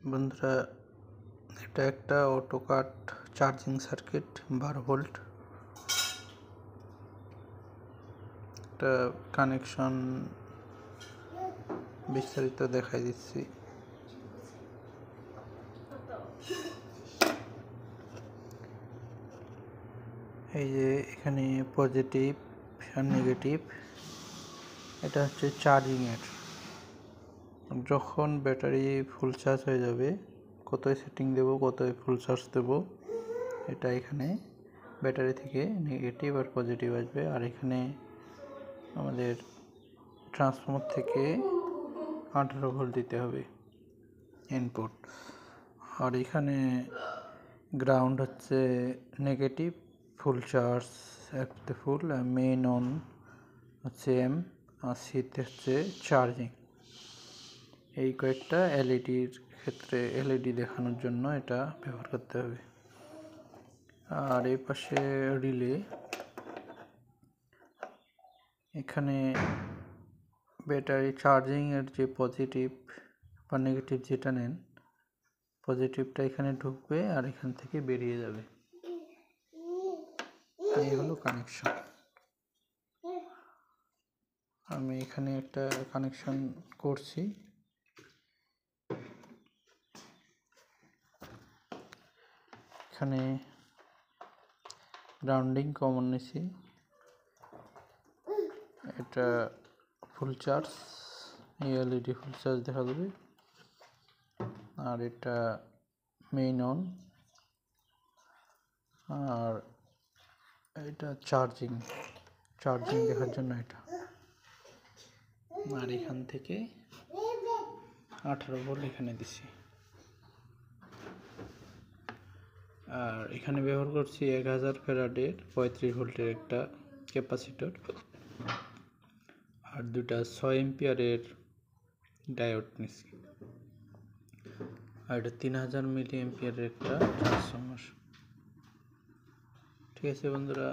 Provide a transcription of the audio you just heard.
বন্ধুরা, এটা একটা অটোকাট চার্জিং সার্কিট 12 ভোল্ট। একটা কানেকশন বিস্তারিত দেখাই দিচ্ছি। এই যে এখানে পজিটিভ আর নেগেটিভ, এটা হচ্ছে চার্জিংয়ের। যখন ব্যাটারি ফুল চার্জ হয়ে যাবে, কতই সেটিং দেব, কতই ফুল চার্জ দেব, এটা এখানে ব্যাটারি থেকে নেগেটিভ আর পজিটিভ আসবে। আর এখানে আমাদের ট্রান্সফর্মার থেকে 18 ভোল্ট দিতে হবে ইনপুট। আর এখানে গ্রাউন্ড হচ্ছে নেগেটিভ, ফুল চার্জ একতে ফুল, মেইন অন হচ্ছে এম, আর সিতে হচ্ছে চার্জিং। এই কয়েকটা এলইডির ক্ষেত্রে এলইডি দেখানোর জন্য এটা ব্যবহার করতে হবে। আর এই পাশে রিলে, এখানে ব্যাটারি চার্জিংয়ের যে পজিটিভ বা নেগেটিভ যেটা নেন, পজিটিভটা এখানে ঢুকবে আর এখান থেকে বেরিয়ে যাবে। এই হলো কানেকশন। আমি এখানে একটা কানেকশন করছি। এখানে গ্রাউন্ডিং কমন নিছি, এটা ফুল চার্জ, এই এলইডি ফুল চার্জ দেখা যাবে। আর এটা মেইন অন, আর এটা চার্জিং দেখার জন্য এটা। আর এখান থেকে 18 ভোল্ট এখানে দিছি। আর এখানে ব্যবহার করছি 1000 ফ্যারাডের 35 ভোল্টের একটা ক্যাপাসিটর, আর দুটা 6 এম্পিয়ারের ডায়োড নিছি, আর এটা 3000 মিলি এম্পিয়ারের একটা ট্রান্সফর্মার। ঠিক আছে বন্ধুরা।